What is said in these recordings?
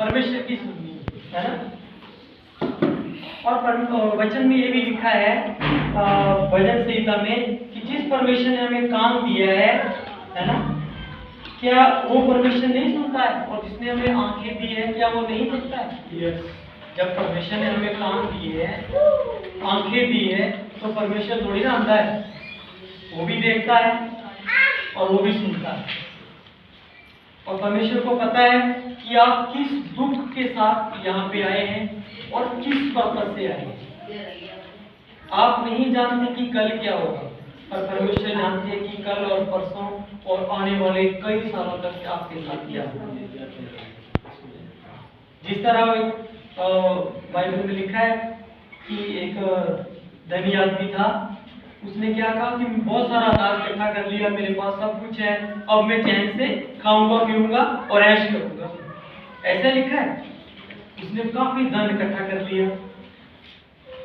परमेश्वर की सुननी है ना। और वचन में ये भी लिखा है भजन संहिता में कि जिस परमेश्वर ने हमें काम दिया है ना, क्या वो परमेश्वर नहीं सुनता है? और जिसने हमें आंखें दी है, क्या वो नहीं देखता है? yes. जब परमेश्वर ने हमें काम दिए है, आंखें दी है, तो परमेश्वर थोड़ी ना अंधा है, वो भी देखता है और वो भी सुनता है। और परमेश्वर को पता है कि आप किस दुख के साथ यहाँ पे आए हैं और किस पर्पस से आए हैं। आप नहीं जानते कि कल क्या होगा, पर परमेश्वर जानते हैं कि कल और परसों और आने वाले कई सालों तक आपके साथ क्या होगा। जिस तरह बाइबल में लिखा है कि एक धनी आदमी था, उसने क्या कहा कि बहुत सारा अनाज इकट्ठा कर लिया, मेरे पास सब कुछ है, अब मैं चैन से खाऊंगा पीऊंगा और ऐश करूंगा। ऐसा लिखा है। उसने काफी धन इकट्ठा कर लिया,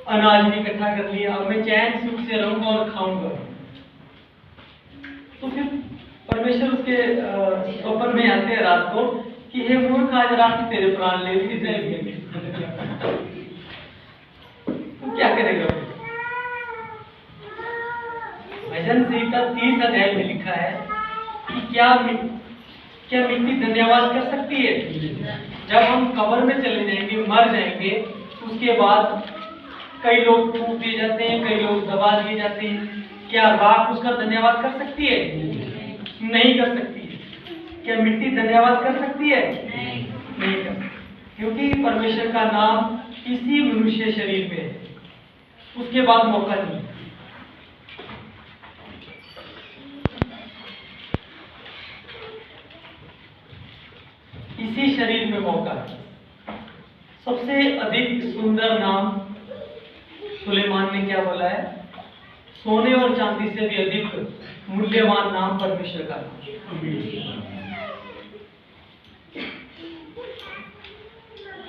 अनाज भी इकट्ठा कर लिया, अब मैं चैन सुख से रहूंगा और खाऊंगा। तो फिर परमेश्वर उसके स्वप्न में आते हैं रात को कि हे मूर्ख, आज रात में तेरे प्राण ले लिए जाएंगे। तो क्या करेगा? भजन संहिता 30 अध्याय में लिखा है कि क्या मिट्टी धन्यवाद कर सकती है? जब हम कब्र में चले जाएंगे, मर जाएंगे, उसके बाद कई लोग फूंक दिए जाते हैं, कई लोग दबा दिए जाते हैं, क्या राख उसका धन्यवाद कर सकती है? नहीं कर सकती है। क्या मिट्टी धन्यवाद कर सकती है? नहीं कर सकती, क्योंकि परमेश्वर का नाम इसी मनुष्य शरीर में है, उसके बाद मौका नहीं। इसी शरीर में मौका है। सबसे अधिक सुंदर नाम सुलेमान ने क्या बोला है? सोने और चांदी से भी अधिक मूल्यवान नाम परमेश्वर का नाम।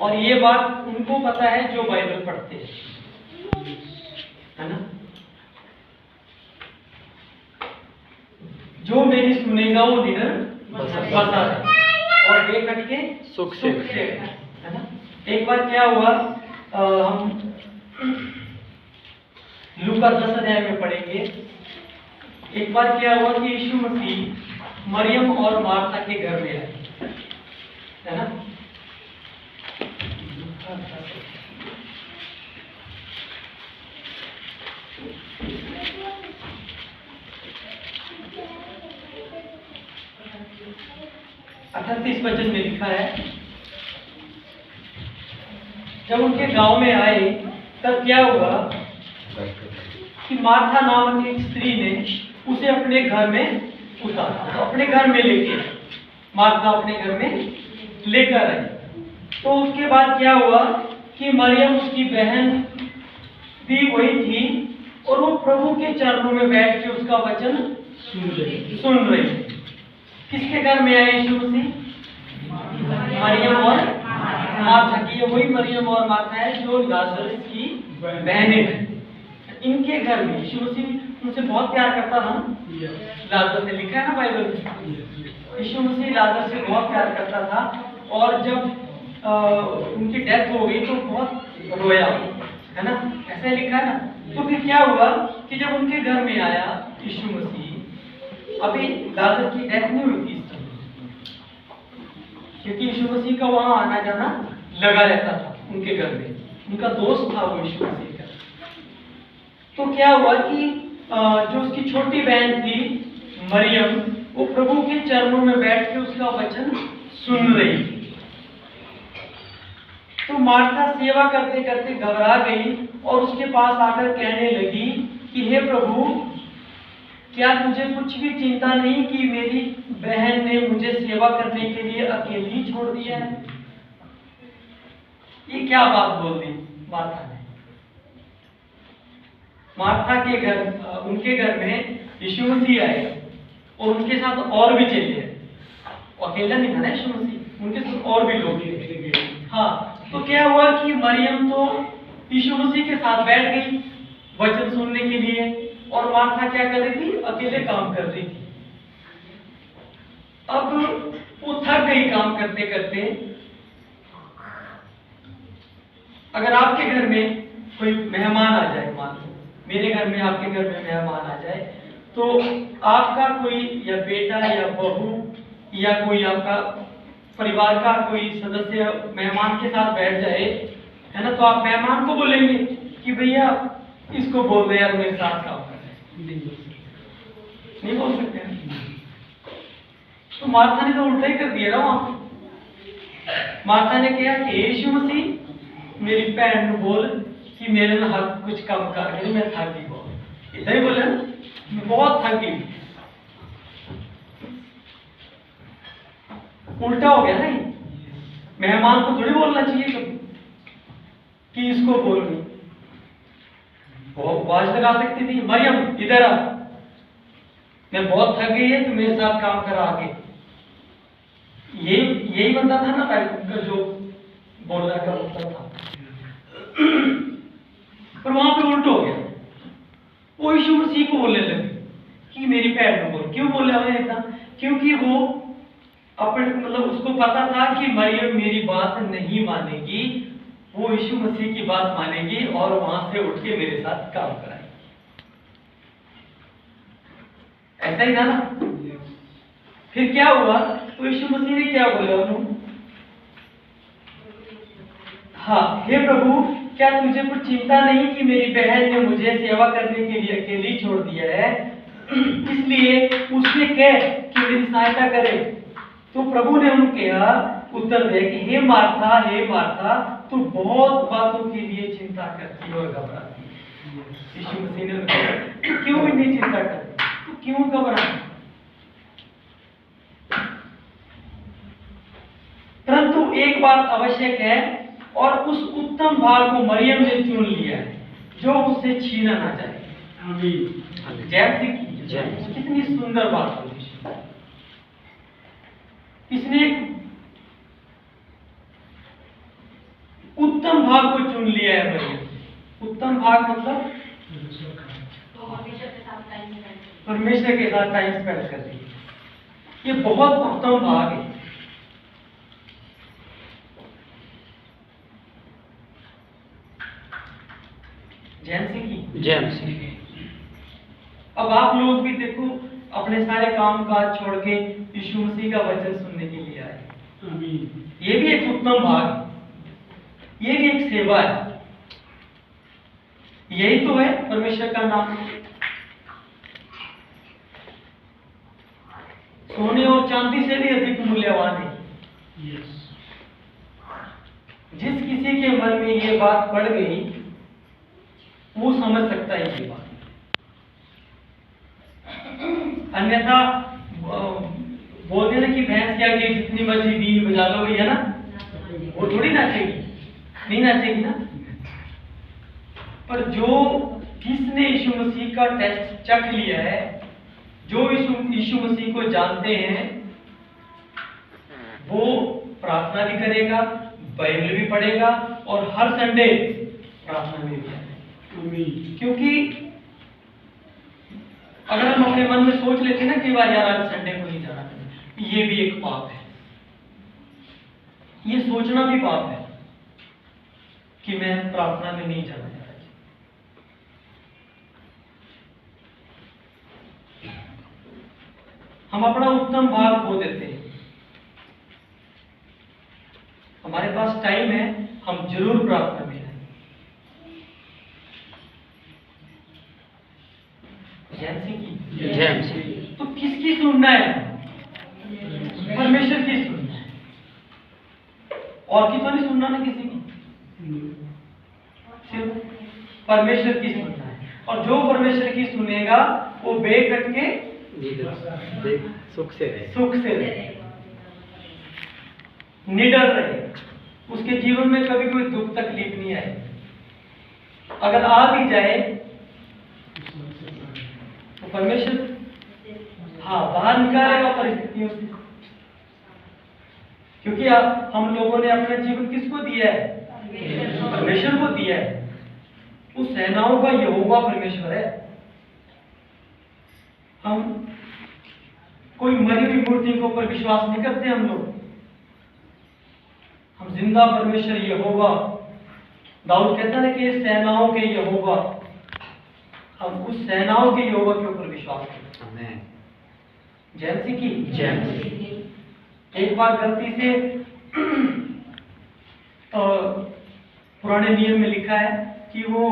और ये बात उनको पता है जो बाइबल पढ़ते हैं, है ना। जो मेरी सुनेगा वो निडर बसा है और बेखट के सुख से, है ना। एक बार क्या हुआ, हम लूका 10 अध्याय में पढ़ेंगे। एक बार क्या हुआ कि यीशु मसीह मरियम और मार्था के घर में आए, है ना। अट्ठाईस वचन में लिखा है, जब उनके गांव में आए तब क्या हुआ कि मार्था नामक एक स्त्री ने उसे अपने घर में उतारा, तो अपने घर में लेके मार्था अपने घर में लेकर आई। तो उसके बाद क्या हुआ कि मरियम उसकी बहन भी वही थी और वो प्रभु के चरणों में बैठ के उसका वचन सुन रही। किसके घर में आए यीशु मसीह? मरियम और मार्था की। वही मरियम और मार्था है जो लाजरस की बहनें हैं। इनके घर में यीशु मसीह उनसे बहुत प्यार करता था। लाजर से लिखा है ना बाइबल में, यीशु मसीह लाजर से बहुत प्यार करता था। और जब उनकी डेथ हो गई तो बहुत रोया, है ना, ऐसा लिखा है ना। तो फिर क्या हुआ कि जब उनके घर में आया यीशु मसीह, अभी लाजर की डेथ नहीं हुई थी इस समय, क्योंकि यीशु मसीह का वहां आना जाना लगा रहता था उनके घर में, उनका दोस्त था वो यीशु मसीह का। तो क्या हुआ कि जो उसकी छोटी बहन थी मरियम, वो प्रभु के चरणों में बैठ के उसका वचन सुन रही थी। तो मार्था सेवा करते करते घबरा गई और उसके पास आकर कहने लगी कि हे प्रभु, क्या तुझे कुछ भी चिंता नहीं कि मेरी बहन ने मुझे सेवा करने के लिए अकेली छोड़ दिया है? ये क्या बात बोल दी मार्था ने। मार्था के घर, उनके घर में यीशु मसीह आए और उनके साथ और भी चले, अकेला नहीं था ना यीशु मसीह, उनके साथ और भी लोग थे। हाँ, तो क्या हुआ कि मरियम तो यीशु मसीह के साथ बैठ गई वचन सुनने के लिए, और मार्था क्या कर रही थी? अकेले काम कर रही थी। अब वो थक गई काम करते करते, अगर आपके घर में कोई मेहमान आ जाए, मान लो मेरे घर में आपके घर में मेहमान आ जाए, तो आपका कोई या बेटा या बहू या कोई आपका परिवार का कोई सदस्य मेहमान के साथ बैठ जाए, है ना, तो आप मेहमान को बोलेंगे कि भैया इसको बोल दे यार मेरे साथ काम कर रहे, नहीं बोल सकते हैं। तो मार्था ने तो उल्टा ही कर दिया ना वहां। मार्था ने कहा कि यीशु मसीह मेरी भैन को बोल कि मेरे ना हर कुछ कम कर, मैं थक गई बहुत, इतना ही बोले ना, मैं बहुत थक गई। उल्टा हो गया ना ये। मेहमान को थोड़ी बोलना चाहिए कभी कि इसको बोल नहीं, वो आवाज लगा सकती थी, मरियम इधर आ, मैं बहुत थक गई है, तो मेरे साथ काम करा आके। यही बंदा था ना का जो बोलने का मतलब था। पर वहां पे उल्ट हो गया, वो यीशु मसीह को बोलने लगे कि मेरी भैन को बोल। क्यों बोला है इतना? क्योंकि वो अपने मतलब उसको पता था कि मरियम मेरी बात नहीं मानेगी, वो यीशु मसीह की बात मानेगी और वहां से उठ के मेरे साथ काम कराएगी। ऐसा ही था ना। फिर क्या हुआ? तो यीशु मसीह ने क्या बोला उन्होंने? हाँ, हे प्रभु, क्या तुझे कुछ चिंता नहीं कि मेरी बहन ने मुझे सेवा करने के लिए अकेली छोड़ दिया है, इसलिए उससे कह कि मेरी सहायता करे। तो प्रभु ने उनको कहा, उत्तर दे कि हे मार्था, तू बहुत बातों के लिए चिंता करती है और घबराती है। यीशु मसीह ने कहा, क्यों इतनी चिंता करती, तू क्यों घबराती? परंतु एक बात आवश्यक है, और उस उत्तम भाग को मरियम ने चुन लिया है जो उससे छीना ना जाए। आमीन। जैसे कितनी सुंदर बात बोली। इसने उत्तम भाग को चुन लिया है मरियम। उत्तम भाग मतलब परमेश्वर के साथ टाइम स्पेंड कर रही है, ये बहुत उत्तम भाग है। अब आप लोग भी देखो, अपने सारे काम काज छोड़ के यीशु मसीह का वचन सुनने के लिए आए। ये भी एक उत्तम भाग है, ये भी एक सेवा है। यही तो है परमेश्वर का नाम। सोने और चांदी से भी अधिक मूल्यवान है। जिस किसी के मन में ये बात पड़ गई, वो समझ सकता है ये बात। अन्यथा बोलते ना कि भैंस के आगे जितनी मर्जी बीन बजा लो, भैया ना, वो थोड़ी नाचेगी, नहीं नाचेगी ना। पर जो जिसने यीशु मसीह का टेस्ट चख लिया है, जो यीशु मसीह को जानते हैं, वो प्रार्थना भी करेगा, बाइबल भी पढ़ेगा और हर संडे प्रार्थना में भी आएगा। क्योंकि अगर हम अपने मन में सोच लेते ना कि बार यार आज संडे को नहीं जाना, ये भी एक पाप है। ये सोचना भी पाप है कि मैं प्रार्थना में नहीं जाना चाहता। हम अपना उत्तम भाग खो देते हैं। हमारे पास टाइम है, हम जरूर प्रार्थना में आए। तो किसकी सुनना है? परमेश्वर की सुनना है, और की तो नहीं सुनना ना किसी की, सिर्फ परमेश्वर की सुनना है। और जो परमेश्वर की सुनेगा वो बेकट के सुख से रहे, निडर रहे, उसके जीवन में कभी कोई दुख तकलीफ नहीं आए। अगर आ भी जाए तो परमेश्वर बाहर निकालेगा परिस्थितियों से। क्योंकि हम लोगों ने अपना जीवन किसको दिया है? परमेश्वर को दिया है। उस सेनाओं का यहोवा परमेश्वर है। हम कोई मरी हुई मूर्ति के ऊपर विश्वास नहीं करते हम लोग। हम जिंदा परमेश्वर यहोवा दाऊद कहता है कि सेनाओं के यहोवा, हम उस सेनाओं के यहोवा के ऊपर विश्वास करते हैं। आमेन। जैन सिंह की जय। एक बार गलती से पुराने नियम में लिखा है कि वो